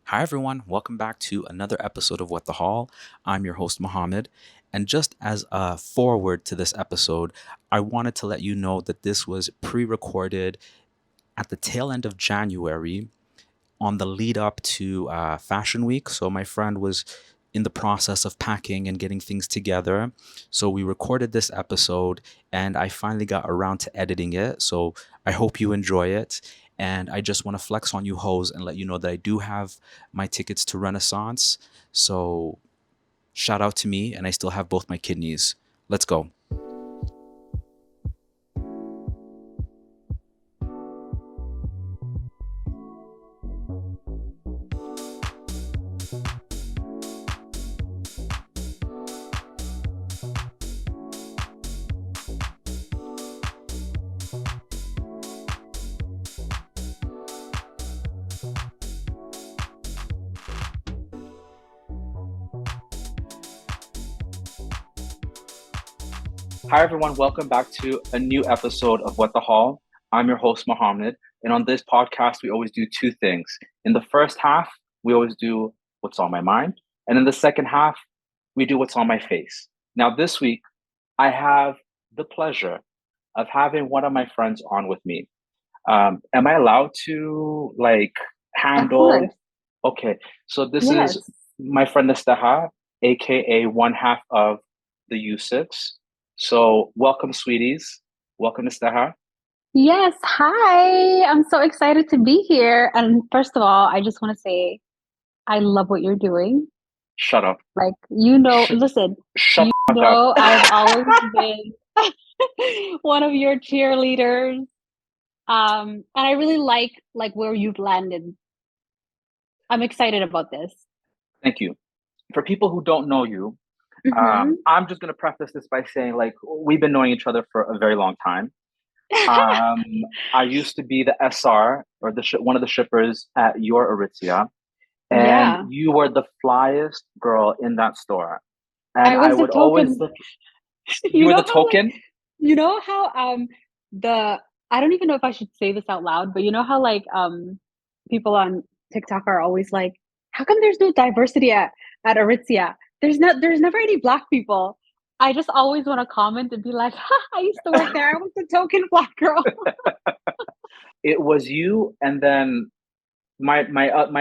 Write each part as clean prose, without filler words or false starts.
Hi, everyone. Welcome back to another episode of What the Hall. I'm your host, Mohammed. And just as a forward to this episode, I wanted to let you know that this was pre recorded at the tail end of January on the lead up to Fashion Week. So my friend was in the process of packing and getting things together. So we recorded this episode and I finally got around to editing it. So I hope you enjoy it. And I just want to flex on you hoes and let you know that I do have my tickets to Renaissance. So shout out to me, and I still have both my kidneys. Let's go. Hi, everyone. Welcome back to a new episode of What the Hall. I'm your host, Mohammed. And on this podcast, we always do two things. In the first half, we always do what's on my mind. And in the second half, we do what's on my face. Now, this week, I have the pleasure of having one of my friends on with me. Am I allowed to Of course. handle? Okay. So this is Yes. my friend Nasteha, aka one half of the U6. So welcome, sweeties. Welcome, Nasteha. Yes. Hi. I'm so excited to be here. And first of all, I just want to say I love what you're doing. Shut up. Sh- Listen, Shut the fuck up. I've always been one of your cheerleaders. And I really like where you've landed. I'm excited about this. Thank you. For people who don't know you, Mm-hmm. I'm just gonna preface this by saying we've been knowing each other for a very long time. Um, I used to be the SR or one of the shippers at your Aritzia, and Yeah. you were the flyest girl in that store. And I I was the would always token. look. You You were know the how token. the I don't even know if I should say this out loud, but you know how people on TikTok are always like, how come there's no diversity at Aritzia? There's never any black people. I just always want to comment and be like, ha, I used to work there. I was the token black girl. It was you, and then my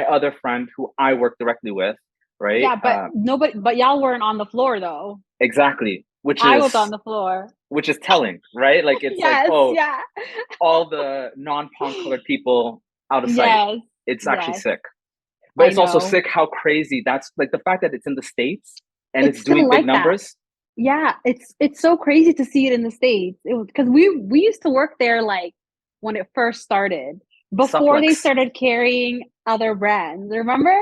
other friend who I work directly with, right? Yeah, but y'all weren't on the floor though. Exactly, I was on the floor. which is telling, right? Like it's like, Yes, oh, yeah. all the non-palm colored people out of sight. Yes, It's actually yes. sick, but I it's also know. sick how crazy that's like the fact that it's in the States and It's it's doing still big like that. numbers. Yeah, it's so crazy to see it in the States. It was because we used to work there like when it first started, before they Supplex. started carrying other brands. Remember?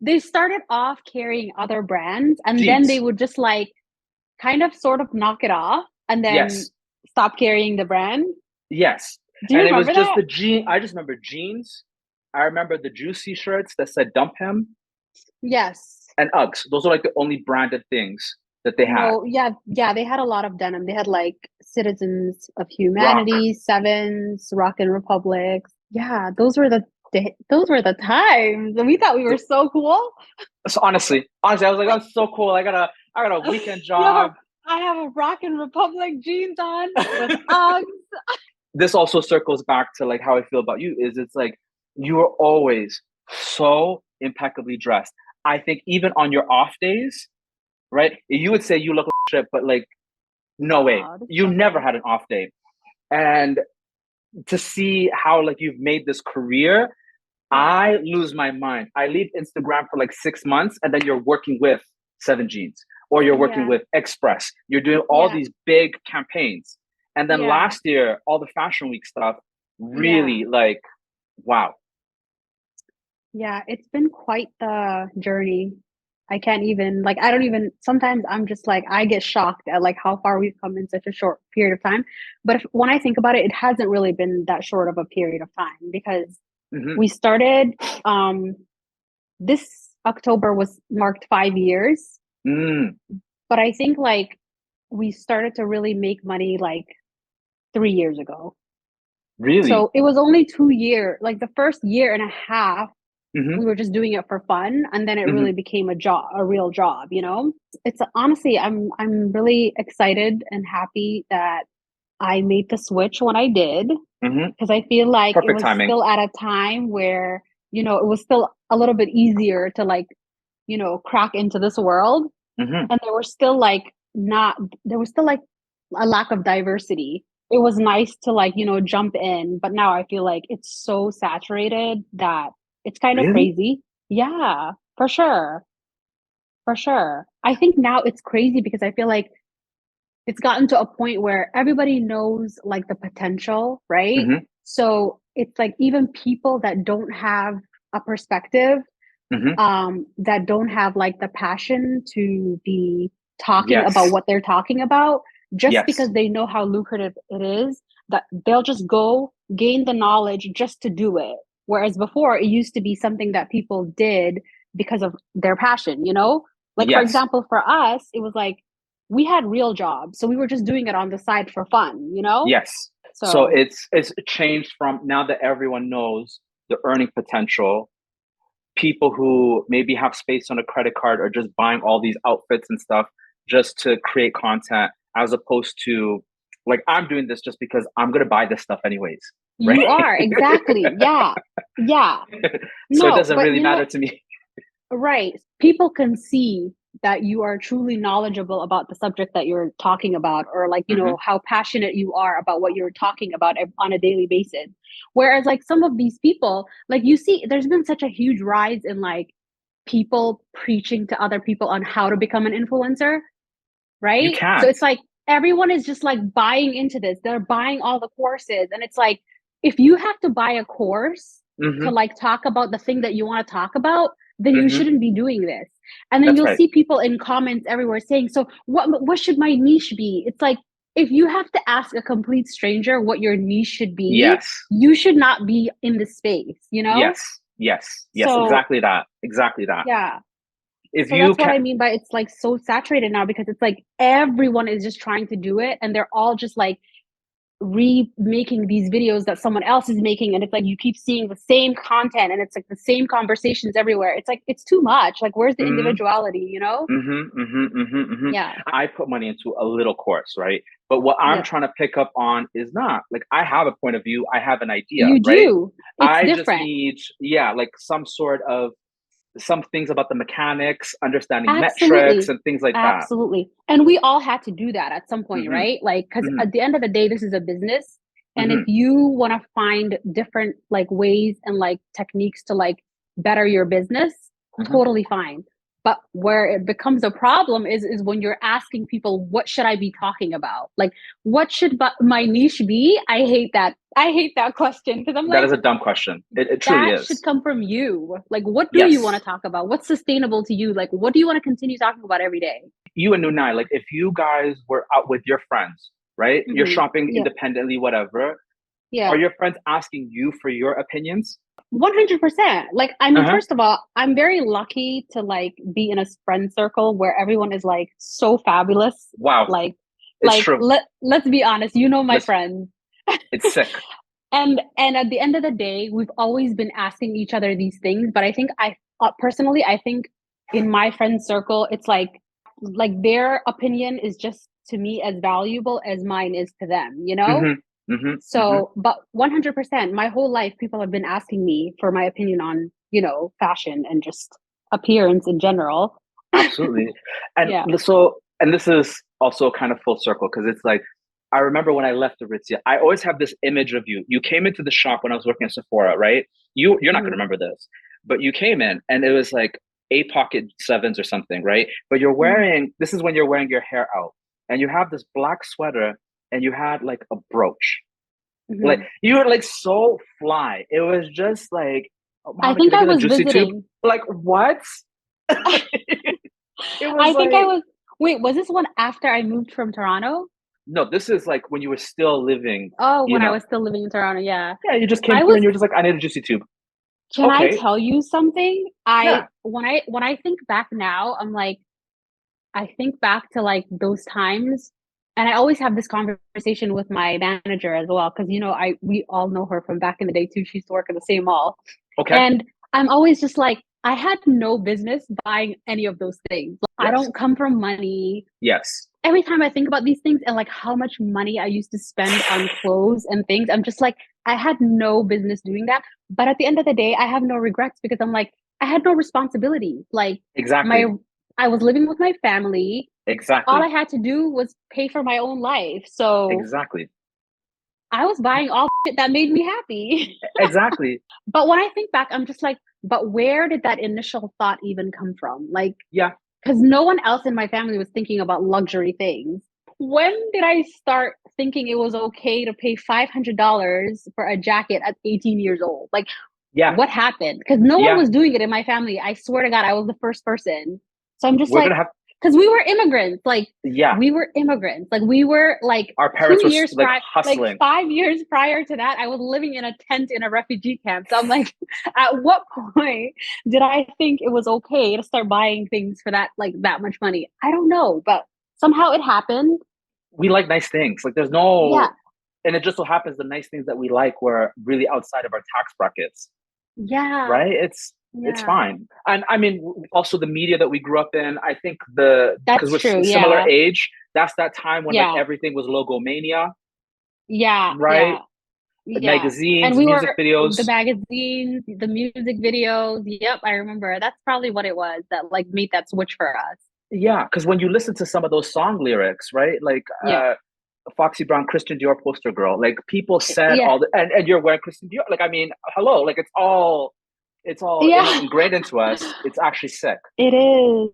They started off carrying other brands and then they Jeans. would just like kind of sort of knock it off and then Yes. stop carrying the brand. Yes. Do you And it was remember just that? the jean. I just remember jeans. I remember the juicy shirts that said dump him Yes. and Uggs. Those are like the only branded things that they had. No, yeah, they had a lot of denim. They had like Citizens of Rock. Humanity, Sevens, Rock and Republics. Yeah, those were the times. And we thought we were so cool. So honestly, I was like, that's so cool. I got a weekend You have a job. I have a Rock and Republic jeans on with Uggs. This also circles back to like how I feel about you is it's like you are always so impeccably dressed. I think even on your off days, right? You would say you look like shit, but like no way. Oh, that's You so never nice. had an off day. And to see how like you've made this career, Yeah. I lose my mind. I leave Instagram for like 6 months and then you're working with Seven Jeans or you're working Yeah. with Express. You're doing all Yeah. these big campaigns. And then Yeah. last year, all the Fashion Week stuff Yeah. really like, wow. Yeah, it's been quite the journey. I don't even, sometimes I'm just like, I get shocked at like how far we've come in such a short period of time. But when I think about it, it hasn't really been that short of a period of time because Mm-hmm. we started, um, this October was marked 5 years, Mm, but I think like we started to really make money like 3 years ago. really? So it was only 2 years, like the first year and a half. Mm-hmm. we were just doing it for fun, and then it Mm-hmm. really became a real job, you know? It's honestly, I'm really excited and happy that I made the switch when I did, Mm-hmm. because I feel like it Perfect was timing. still at a time where, it was still a little bit easier to like, crack into this world. Mm-hmm. And there was still like a lack of diversity. It was nice to like, jump in, but now I feel like it's so saturated that it's kind of Really? crazy. Yeah, for sure. For sure. I think now it's crazy because I feel like it's gotten to a point where everybody knows like the potential, right? Mm-hmm. So it's like even people that don't have a perspective, Mm-hmm. that don't have like the passion to be talking about Yes. what they're talking about, just Yes. because they know how lucrative it is, that they'll just go gain the knowledge just to do it. Whereas before, it used to be something that people did because of their passion, you know? Like, for Yes. example, for us, it was like we had real jobs. So we were just doing it on the side for fun, you know? Yes. So So it's changed from now that everyone knows the earning potential. People who maybe have space on a credit card are just buying all these outfits and stuff just to create content, as opposed to like I'm doing this just because I'm gonna buy this stuff anyways, right? you are, exactly. Yeah. Yeah. So it No, doesn't but really you know matter what? to me. Right. People can see that you are truly knowledgeable about the subject that you're talking about, or like, Hmm. how passionate you are about what you're talking about on a daily basis. Whereas, like, some of these people, like, you see, there's been such a huge rise in like people preaching to other people on how to become an influencer, You right? So can't. it's like everyone is just like buying into this. They're buying all the courses. And it's like, if you have to buy a course to Hmm. like talk about the thing that you want to talk about, then you Hmm. shouldn't be doing this. And then That's you'll right. see people in comments everywhere saying, so what should my niche be? It's like, if you have to ask a complete stranger what your niche should be, Yes. you should not be in the space, you know? Yes. Yes. Yes. So Exactly that. Exactly that. yeah. If So you that's what can, I mean by it's like so saturated now, because it's like everyone is just trying to do it, and they're all just like remaking these videos that someone else is making, and it's like you keep seeing the same content, and it's like the same conversations everywhere. It's like it's too much. Like, where's the mm-hmm. individuality, you know? Mm-hmm, mm-hmm, mm-hmm, mm-hmm. Yeah. I put money into a little course, right? But what I'm Yeah. trying to pick up on is not like I have a point of view, I have an idea, You right? do. It's I just different. need, yeah, like some things about the mechanics, understanding metrics, Absolutely. and things like that. Absolutely. And we all had to do that at some point, Mm-hmm, right? Like, because mm-hmm, at the end of the day, this is a business. And if mm-hmm, you want to find different like ways and like techniques to like better your business, mm-hmm. totally fine. But where it becomes a problem is when you're asking people, what should I be talking about? Like, what should my niche be? I hate that. I hate that question, because I'm That like, is a dumb question. It truly that should is. come from you. Like, what do you want Yes. to talk about? What's sustainable to you? Like, what do you want to continue talking about every day? You and Nunai, like if you guys were out with your friends, right? You're Mm-hmm. shopping Yeah. independently, whatever. Are Yeah. your friends asking you for your opinions? 100%. Like, I mean, Uh-huh. first of all, I'm very lucky to like be in a friend circle where everyone is like so fabulous. Wow. Like, It's true. let's be honest, my Let's friends. It's sick. And at the end of the day, we've always been asking each other these things, but I think personally, I think in my friend circle, it's like their opinion is just to me as valuable as mine is to them, you know? Mhm. Mhm. Mhm. So, but 100%, my whole life, people have been asking me for my opinion on, fashion and just appearance in general. Absolutely. And Yeah. and this is also kind of full circle because it's like I remember when I left Aritzia, I always have this image of you. You came into the shop when I was working at Sephora, right? You're not going to Mhm. remember this, but you came in and it was like 8 pocket 7s or something, right? But Mhm. this is when you're wearing your hair out and you have this black sweater and you had like a brooch. Like Mhm. you were like so fly. It was just like, oh, I Mohammed, can think I I get a was juicy tube? visiting. Like what? It was I think I like was, wait, was this one after I moved from Toronto? no, this is like when you were still living, Oh, you when I know. was still living in Toronto, yeah. Yeah, you just came I through was and you were just like, I need a juicy tube. Can I Okay. tell you something? I Yeah. when I think back now, I'm like, I think back to like those times, and I always have this conversation with my manager as well, because I we all know her from back in the day too. She used to work in the same mall, Okay. and I'm always just like, I had no business buying any of those things. I Yes. don't come from money. Yes. Every time I think about these things and like how much money I used to spend on clothes and things, I'm just like, I had no business doing that. But at the end of the day, I have no regrets because I'm like, I had no responsibility. Like my, Exactly. I was living with my family. All I Exactly. had to do was pay for my own life. So Exactly. I was buying all shit that made me happy. Exactly. But when I think back, I'm just like, but where did that initial thought even come from? Like, Yeah. because no one else in my family was thinking about luxury things. When did I start thinking it was okay to pay $500 for a jacket at 18 years old? Like, Yeah. what happened? Because no one Yeah. was doing it in my family. I swear to God, I was the first person. So I'm just We're like, gonna have. because we were immigrants. Like, Yeah. we were immigrants. Like, we were like Our two parents were years like prior, like hustling. 5 years prior to that, I was living in a tent in a refugee camp. So I'm like, at what point did I think it was okay to start buying things for that, like that much money? I don't know, but somehow it happened. We like nice things. Like there's Yeah. no, and it just so happens the nice things that we like were really outside of our tax brackets, Yeah. right? It's Yeah. fine. And I mean, also the media that we grew up in. I think because That's we're true. similar Yeah. age. That's that time when like Yeah. everything was logomania, Yeah. right? Yeah. Yeah. And Magazines, we music were the videos. magazines, the music videos. Yep, I remember. That's probably what it was that like made that switch for us. Yeah, because when you listen to some of those song lyrics, right? Like Yeah. Foxy Brown, Christian Dior poster girl. Like people said Yeah. all the and you're wearing Christian Dior. Like I mean, hello, like it's all Yeah. ingrained into us. It's actually sick. It is.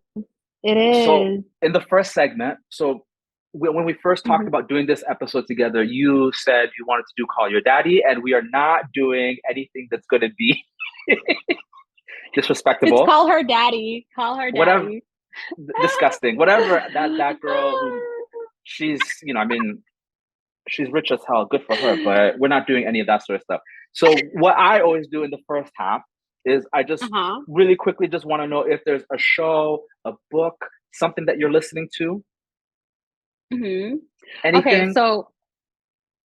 It So is. in the first segment, so when we first talked Mhm. about doing this episode together, you said you wanted to do Call Your Daddy, and we are not doing anything that's going to be It's disrespectable, call her daddy. Call her whatever, daddy. disgusting, whatever. That girl who she's, I mean, she's rich as hell. Good for her, but we're not doing any of that sort of stuff. So what I always do in the first half is I just Uh-huh. really quickly just want to know if there's a show, a book, something that you're listening to, Hmm. Okay, anything. so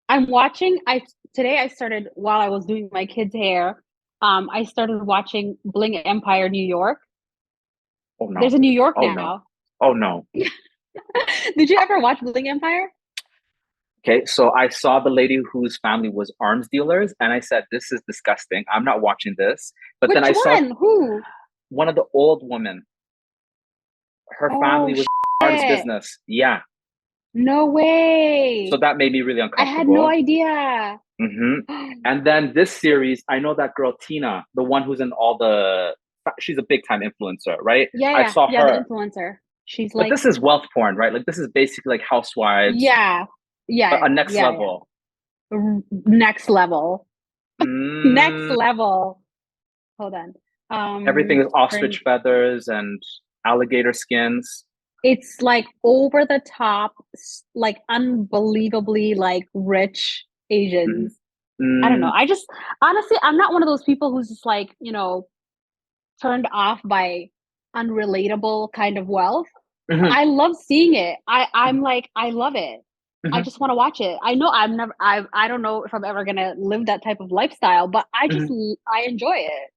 I'm watching. I today I started while I was doing my kids' hair. I started watching Bling Empire New York. Oh no. There's a New York Oh no. now. Oh no. Did you ever watch Bling Empire? Okay, so I saw the lady whose family was arms dealers, and I said, "This is disgusting. I'm not watching this." But then Which I saw one? Who? one of the old women. Her family Oh was arms shit! business. Yeah, No so way! that made me really I had no uncomfortable. idea. Hmm. And then this series, I know that girl Tina, the one who's in all the. She's a big time influencer, right? Yeah, I yeah, saw yeah. The her, influencer. She's but like, this is wealth porn, right? Like this is basically like housewives, yeah, yeah, a yeah, next yeah, yeah. level. Next level. Next Mm, level. Hold on. everything is Her, ostrich feathers and alligator skins. it's like over the top, like unbelievably like rich Mhm. Asians. I don't know. Mm, I just honestly, I'm not one of those people who's just like, turned off by unrelatable kind of wealth. mhm, I love seeing it. I'm mhm, like, I love it. I mhm, just want to watch it. I know I don't know if I'm ever gonna live that type of lifestyle, but mhm. I enjoy it.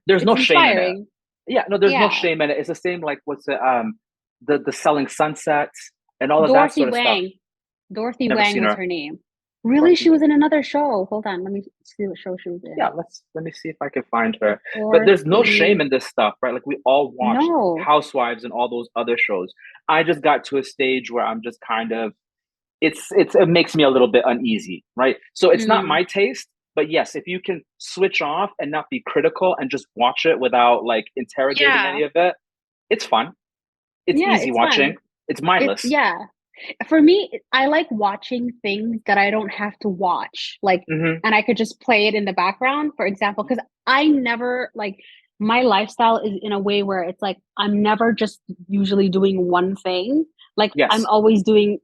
There's no It's shame in it. inspiring. Yeah, no, there's no Yeah. shame in it. It's the same like what's it, the selling sunsets and all of that Dorothy sort of stuff. Wang. Dorothy Never Wang seen was her. her name. Really? Dorothy She was Wang. in another show. Hold on, let me see what show she was Yeah, in. let me see if I can find her. But there's no shame Dorothy. in this stuff, right? Like we all watched No. Housewives and all those other shows. I just got to a stage where I'm just kind of it makes me a little bit uneasy, right? So it's not Mm. my taste, but yes, if you can switch off and not be critical and just watch it without like interrogating Yeah. any of it, it's fun. It's Yeah, easy it's fun. watching. It's mindless. Yeah. For me, I like watching things that I don't have to watch. Like, Hmm. and I could just play it in the background, for example, because I never like my lifestyle is in a way where it's like I'm never just usually doing one thing. Like I'm Yes. always doing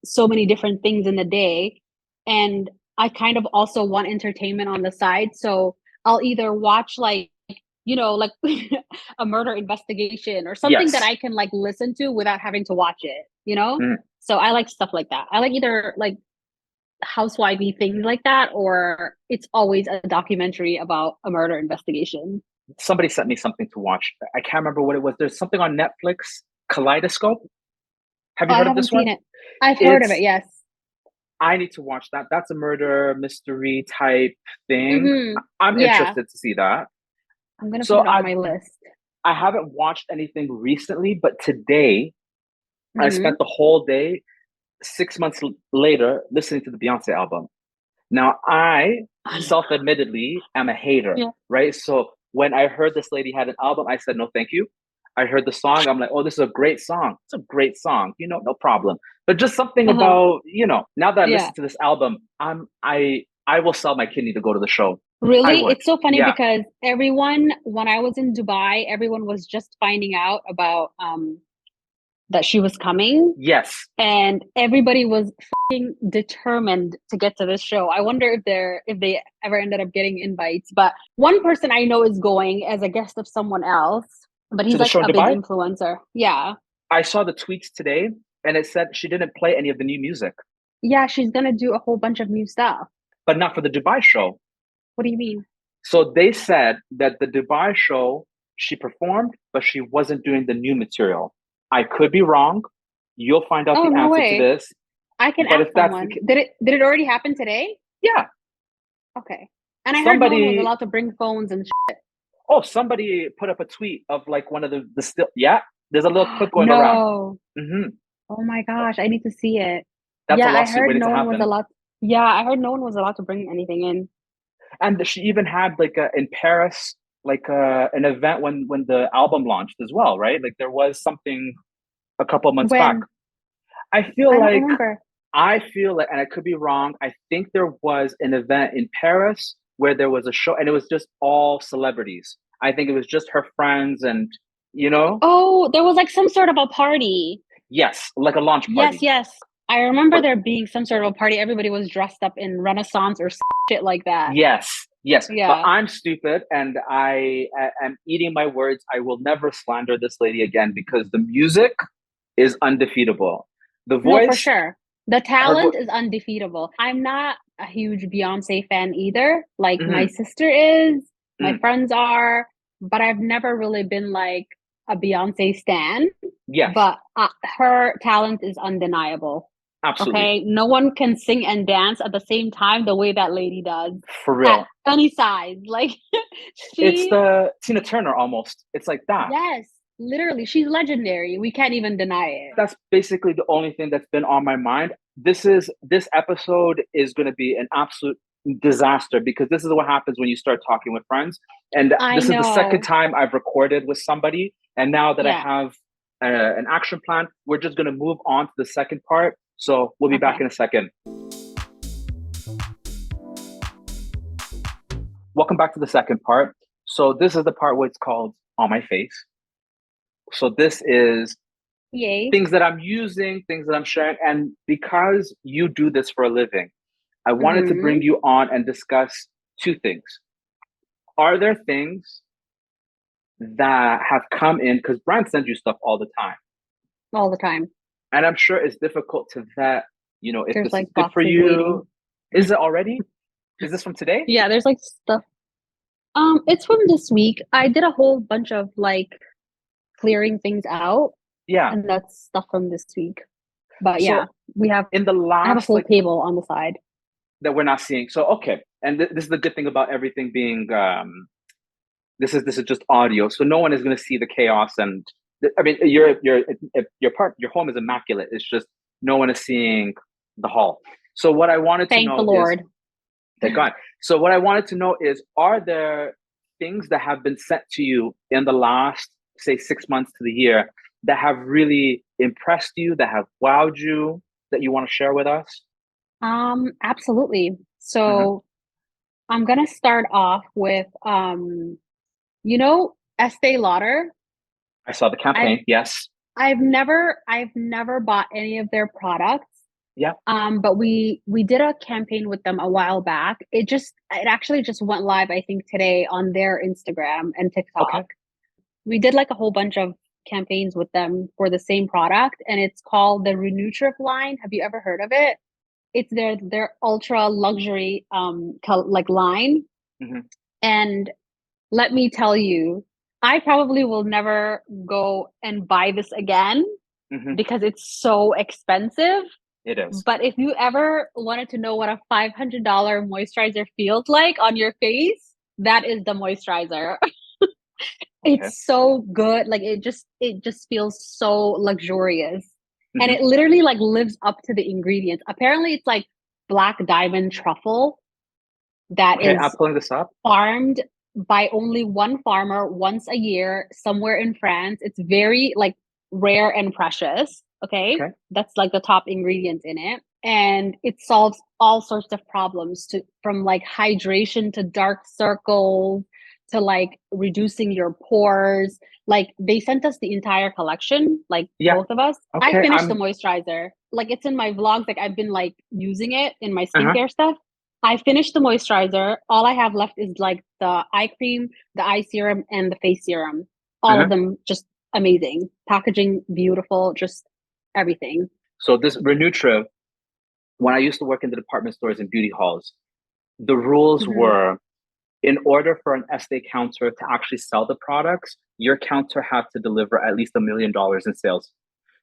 so many different things in the day. And I kind of also want entertainment on the side. So I'll either watch like a murder investigation or something that Yes. I can like listen to without having to watch it. Mm. So I like stuff like that. I like either like housewifey things like that, or it's always a documentary about a murder investigation. somebody sent me something to watch. I can't remember what it was. There's something on Netflix, Kaleidoscope. Have you I heard of haven't this one? seen it. I've heard of it, It's yes. I need to watch that. That's a murder mystery type thing. Mm-hmm. I'm Yeah. interested to see that. I'm gonna put So it on my list. I haven't watched anything recently, but today I Mm-hmm. spent the whole day 6 months later listening to the Beyonce album. Now I self-admittedly am a hater, Yeah. right? So when I heard this lady had an album, I said no, thank you. I heard the song, I'm like, oh, this is a great song. It's a great song, no problem. But just something Uh-huh. about, now that I Yeah. listen to this album, I will sell my kidney to go to the show. I Really? would. It's so funny Yeah. because everyone, when I was in Dubai, everyone was just finding out about that she was coming, Yes. and everybody was fucking determined to get to this show. I wonder if they ever ended up getting invites. But one person I know is going as a guest of someone else, but To he's the like show in a big Dubai? influencer. Yeah. I saw the tweets today and it said she didn't play any of the new music, Yeah, she's gonna do a whole bunch of new stuff. but not for the Dubai show. What do you mean? So they said that the Dubai show, she performed, but she wasn't doing the new material. I could be wrong. You'll find out Oh, the no answer to way. this. I can But ask if that's someone. Did it already happen today? yeah, Okay. And I heard no one was somebody, allowed to bring phones and somebody put up a tweet of like one of the still, yeah, there's a little clip going around. No. Hmm. Oh my gosh, I need to see it. That's a Yeah, I lawsuit heard waiting no to one was happen. allowed. Yeah, I heard no one was allowed to bring anything in. And she even had like in Paris, like an event when the album launched as well, right? Like there was something a couple of months back. When? I feel I don't like remember. and I could be wrong. I think there was an event in Paris where there was a show, and it was just all celebrities. I think it was just her friends, and Oh, there was like some sort of a party. yes, like a launch Yes, party. yes. I remember But there being some sort of a party. Everybody was dressed up in Renaissance or shit like that. yes, yes. But Yeah. I'm stupid, and I am eating my words. I will never slander this lady again because the music is undefeatable. The No, for voice, sure. The her talent voice. is undefeatable. I'm not a huge Beyonce fan either. Like my Hmm. sister is, my Mm, friends are, but I've never really been like a Beyonce stan. yes, But her talent is undeniable. absolutely, Okay, no one can sing and dance at the same time the way that lady does for at real. any size. Like It's she, the Tina Turner almost. It's like that. yes, literally, she's legendary. We can't even deny it. That's basically the only thing that's been on my mind. This episode is going to be an absolute disaster because this is what happens when you start talking with friends. And I this is the second know. time I've recorded with somebody. And now that I Yeah. have an action plan, we're just going to move on to the second part. So we'll be back Okay. in a second. Welcome back to the second part. So this is the part where it's called On My Face. So this is Yay. things that I'm using, things that I'm sharing. And because you do this for a living, I wanted to bring you on and discuss two things. Are there things that have come in? Because brands send you stuff all the time. All the time. And I'm sure it's difficult to vet, if There's this is like good for boxes waiting. you. Is it already? Is this from today? Yeah, there's like stuff. It's from this week. I did a whole bunch of like clearing things out, Yeah. and that's stuff from this week. But yeah, So in the I have a last full table on the side. that we're not seeing. So okay, and this is the good thing about everything being this is just audio, so no one is going to see the chaos. And I mean, your home is immaculate. It's just no one is seeing the hall. So what I wanted to Thank the know is, Lord. thank God. So what I wanted to know is, are there things that have been sent to you in the last, say, 6 months to the year that have really impressed you, that have wowed you, that you want to share with us? Absolutely. Mhm. So I'm gonna start off with Estee Lauder. I saw the I've campaign. Yes. I've never bought any of their products. Yeah. But we did a campaign with them a while back. It actually just went live, I think, today on their Instagram and TikTok. Okay. We did like a whole bunch of campaigns with them for the same product, and it's called the re-nutriv line. Have you ever heard of it? It's their ultra luxury like line. Mhm. And let me tell you, I probably will never go and buy this again Hmm. because it's so expensive. It is. But if you ever wanted to know what a $500 moisturizer feels like on your face, that is the moisturizer. Okay. It's so good. Like it just feels so luxurious. And Hmm. it literally like lives up to the ingredients. Apparently it's like black diamond truffle that Okay, I'm is pulling this up. farmed by only one farmer once a year somewhere in France. It's very like rare and precious. Okay. Okay. That's like the top ingredient in it. And it solves all sorts of problems to from like hydration to dark circles to like reducing your pores. Like they sent us the entire collection, like Yeah. both of us. I Okay. finished the moisturizer. Like it's in my vlogs, like I've been like using it in my Uh-huh. skincare stuff. I finished the moisturizer. All I have left is like the eye cream, the eye serum, and the face serum. All Uh-huh. of them just amazing. Packaging beautiful, just everything. So this re-nutriv, when I used to work in the department stores and beauty halls, the rules Hmm. were in order for an estee counter to actually sell the products, your counter had to deliver at least $1 million in sales.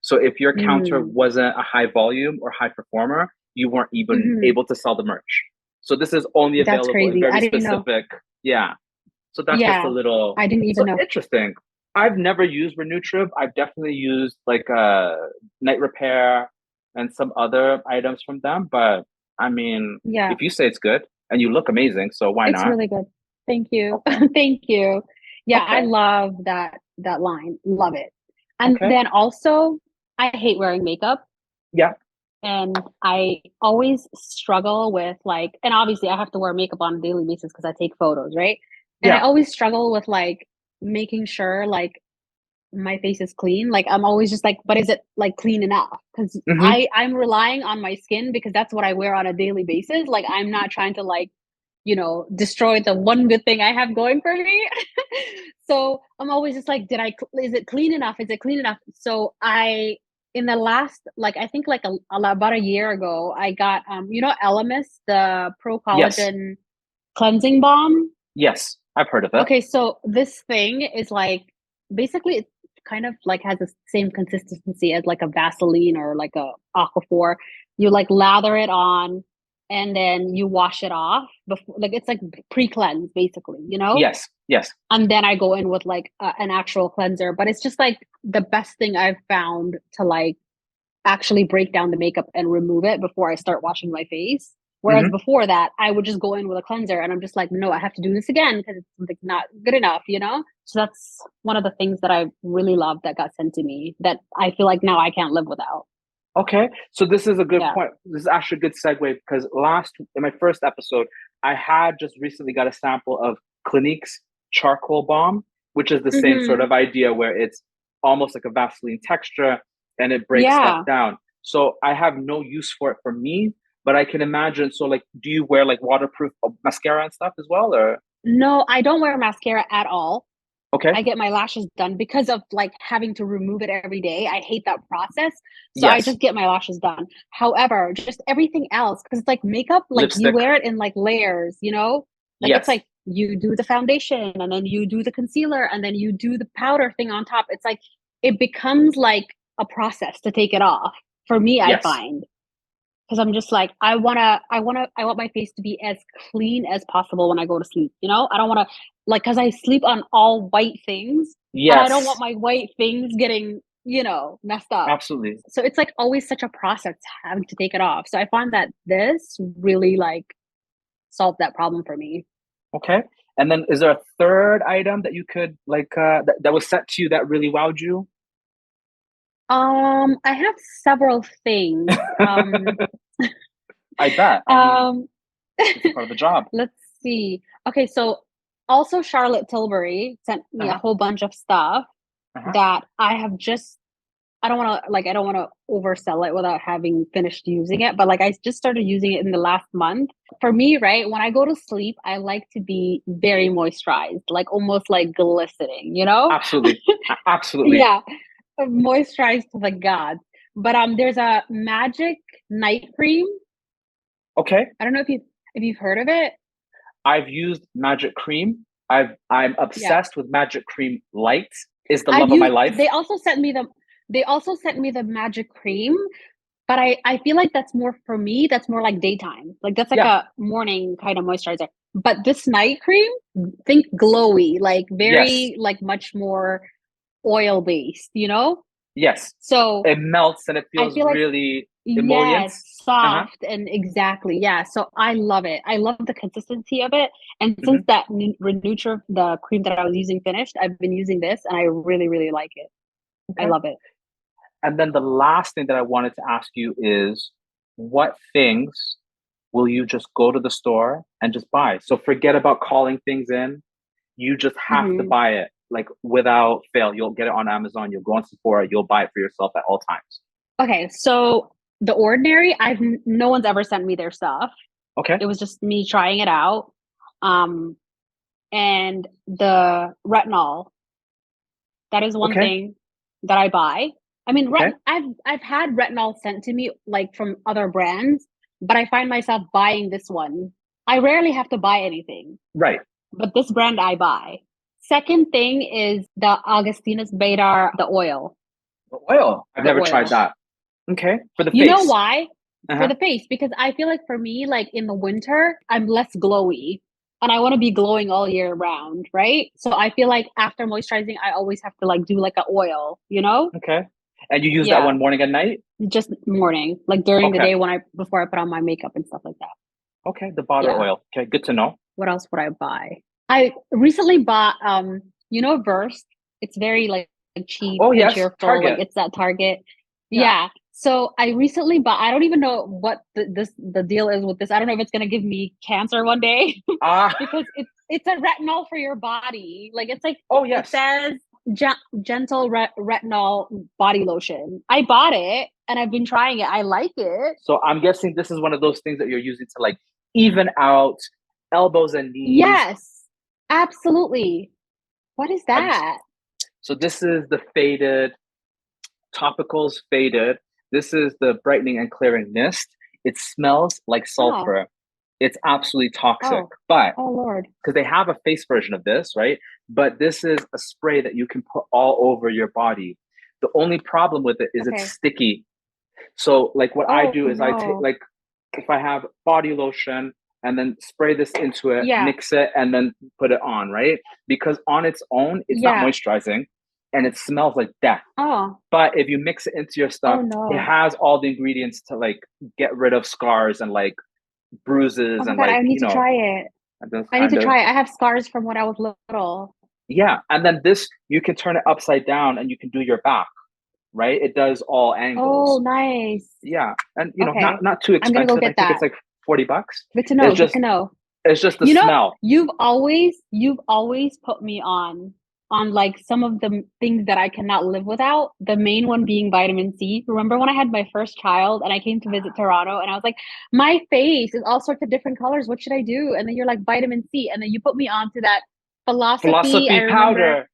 So if your counter Mm. wasn't a high volume or high performer, you weren't even Hmm. able to sell the merch. So this is only That's available in crazy. very I didn't know. specific, yeah. So that's just a Yeah, little I didn't even so know. interesting. I've never used Renutrib. I've definitely used like Night Repair and some other items from them. But I mean, Yeah, if you say it's good and you look amazing, so why it's not? really good. Thank you. Okay. Thank you. Yeah, I Okay. love that line. Love it. And Okay. then also, I hate wearing makeup. Yeah. And I always struggle with like, and obviously I have to wear makeup on a daily basis because I take photos, right? And I Yeah. always struggle with like making sure like my face is clean. Like I'm always just like, but is it like clean enough? Because Hmm. I'm relying on my skin because that's what I wear on a daily basis. Like I'm not trying to like, destroy the one good thing I have going for me. So I'm always just like, is it clean enough? Is it clean enough? So in the last, like, I think like about a year ago, I got, elemis, the Yes. pro-collagen cleansing balm. Yes. I've heard of it. Okay, so this thing is like basically it kind of like has the same consistency as like a Vaseline or like a Aquaphor. You like lather it on and then you wash it off before, like it's like pre-cleanse basically, you know? Yes. Yes. And then I go in with like an actual cleanser, but it's just like the best thing I've found to like actually break down the makeup and remove it before I start washing my face. Whereas Hmm. before that, I would just go in with a cleanser and I'm just like, no, I have to do this again because it's like not good enough, you know? So that's one of the things that I really love that got sent to me that I feel like now I can't live without. Okay. So this is a good Yeah. point. This is actually a good segue because in my first episode, I had just recently got a sample of Clinique's charcoal balm, which is the same sort Hmm. of idea where it's almost like a Vaseline texture and it breaks stuff Yeah. down. So I have no use for it for me, but I can imagine. So like, do you wear like waterproof mascara and stuff as well, or No, I don't wear mascara at all. okay? I get my lashes done because of like having to remove it every day. I hate that process. So I Yes, just get my lashes done. However, just everything else, because it's like makeup, like you lipstick. wear it in like layers, you know? Like it's Yes, like you do the foundation and then you do the concealer and then you do the powder thing on top. It's like it becomes like a process to take it off. For me, I yes, find because I'm just like I want my face to be as clean as possible when I go to sleep. You know, I don't want to like because I sleep on all white things, and I don't want yes, my white things getting messed up. absolutely. So it's like always such a process having to take it off. So I find that this really like solved that problem for me. Okay. And then is there a third item that you could like that was sent to you that really wowed you? I have several things. I bet. I mean, Um, it's a part of the job. let's see. Okay, so also Charlotte Tilbury sent me a Uh-huh. whole bunch of stuff Uh-huh. that I don't want to oversell it without having finished using it, but like I just started using it in the last month. For me, right, when I go to sleep, I like to be very moisturized, like almost like glistening, you know? Absolutely. Absolutely. Yeah, moisturized to the gods. But there's a magic night cream. Okay. I don't know if you've heard of it. I've used Magic Cream. I'm Yeah. obsessed with Magic Cream Light. Is the I've love of my used life. they also sent me the magic cream, but I feel like that's more for me, that's more like daytime. Like that's like Yeah. a morning kind of moisturizer. But this night cream, think glowy, like Yes. very like much more oil based, you know? Yes. So It melts and it I feels feel like really emollient. yes, Uh-huh. soft and exactly. Yeah. So I love it. I love the consistency of it. And Hmm. since that renutriv, the cream that I was using finished, I've been using this and I really, really like it. I Okay. love it. And then the last thing that I wanted to ask you is what things will you just go to the store and just buy? So forget about calling things in. You just have to Hmm. buy it like without fail. You'll get it on Amazon. You'll go on Sephora. You'll buy it for yourself at all times. Okay. So the ordinary, no one's ever sent me their stuff. Okay. It was just me trying it out. Um, and the retinol, that is one Okay. thing that I buy. I mean, Okay. I've had retinol sent to me like from other brands, but I find myself buying this one. I rarely have to buy anything, Right. but this brand I buy. Second thing is the Augustinus Beta, the oil, The oil. I've the never tried oil. that. Okay. For the You know face. why? For Uh-huh. the face, because I feel like for me, like in the winter, I'm less glowy and I want to be glowing all year round, right? So I feel like after moisturizing, I always have to like do like a oil, you know? Okay. And you use that Yeah, one morning and night? just morning, like during the Okay. day before I put on my makeup and stuff like that. Okay. The body Yeah. oil. Okay. Good to know. What else would I buy? I recently bought Versed. It's very like cheap Oh, and yes. cheerful. Like Target. it's that Target. Yeah. Yeah. So I recently bought. I don't even know what the deal is with this. I don't know if it's gonna give me cancer one day Ah. because it's a retinol for your body. Like it's like Oh, it yes. says gentle retinol body lotion. I bought it and I've been trying it. I like it. So I'm guessing this is one of those things that you're using to like even out elbows and knees. Yes, absolutely. What is And that? so this is the faded topicals faded. This is the brightening and clearing mist. It smells like Oh, sulfur. It's absolutely toxic, oh, but oh Lord. because they have a face version of this, right? But this is a spray that you can put all over your body. The only problem with it is it's Okay. sticky. So, like, what I Oh do is I take, no. like, if I have body lotion and then spray this into it, Yeah. mix it, and then put it on, right? Because on its own, it's not Yeah. moisturizing and it smells like death. Oh. But if you mix it into your Oh stuff, it no. has all the ingredients to like get rid of scars and like Oh bruises my and God, like, I need to try it. those I need kind to of. try it. I have scars from when I was little. Yeah. And then this, you can turn it upside down and you can do your back, right? It does all Oh, angles. nice. Yeah. And Okay. not too I'm gonna go expensive. I get think it's that. like $40. Good to It's know. Good just to know. it's just the You know, smell. you've always put me on like some of the things that I cannot live without. The main one being vitamin C. Remember when I had my first child and I came to visit Toronto and I was like, my face is all sorts of different colors. What should I do? And then you're like vitamin C, and then you put me onto that philosophy. I Philosophy remember powder.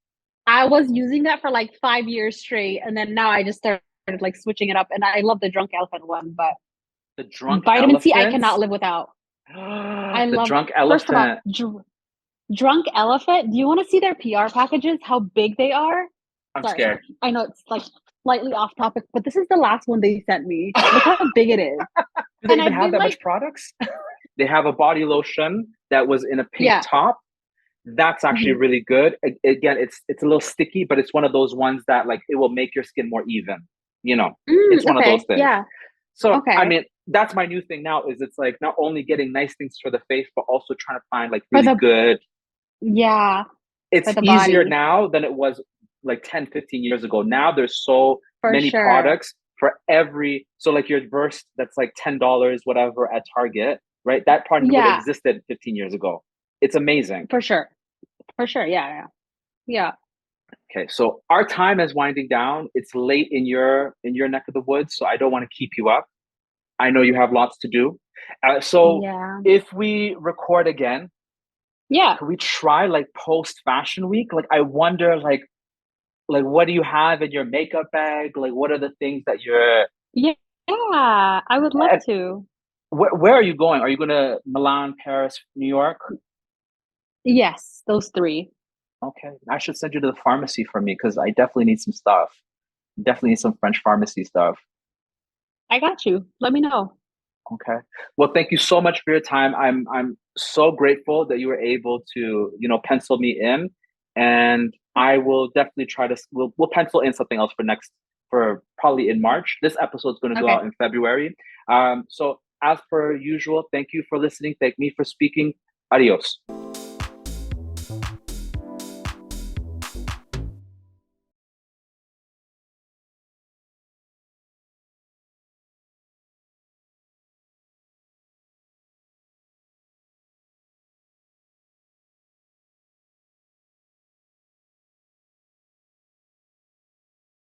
I was using that for like 5 years straight, and then now I just started like switching it up. And I love the drunk elephant one, but The drunk vitamin C I elephants. cannot live without. I The love. drunk First of all, elephant. Drunk Elephant, do you want to see their PR packages? How big they are? I'm Sorry, scared. I know it's like slightly off topic, but this is the last one they sent me. Look how big it is. Do they And even I've have been that like, much products? They have a body lotion that was in a pink yeah. top. That's actually Mhm. really good. Again, it's a little sticky, but it's one of those ones that like it will make your skin more even. You know, it's one of those Okay, things. yeah, So I okay. mean, that's my new thing now. Is it's like not only getting nice things for the face, but also trying to find like For really the good. yeah, for It's the easier body, now than it was like 10, 15 years ago. Now there's so for many sure, products for every, so like your verse that's like $10 whatever at Target, right? That product never yeah, existed 15 years ago. It's amazing. for sure, for sure, yeah, yeah, yeah. Okay, so our time is winding down. It's late in your neck of the woods, so I don't want to keep you up. I know you have lots to do. So Yeah. if we record again, Yeah. can we try like post fashion week? Like I wonder like what do you have in your makeup bag? Like what are the things that you're Yeah. Yeah. I would love and to. where are you going? Are you going to Milan, Paris, New York? Yes, those three. Okay, I should send you to the pharmacy for me because I definitely need some stuff. Definitely need some French pharmacy stuff. I got you. Let me know. Okay. Well, thank you so much for your time. I'm so grateful that you were able to, pencil me in, and I will definitely try to. We'll pencil in something else for probably in March. This episode is going to go Okay. out in February. So as per usual, thank you for listening. Thank me for speaking. Adios.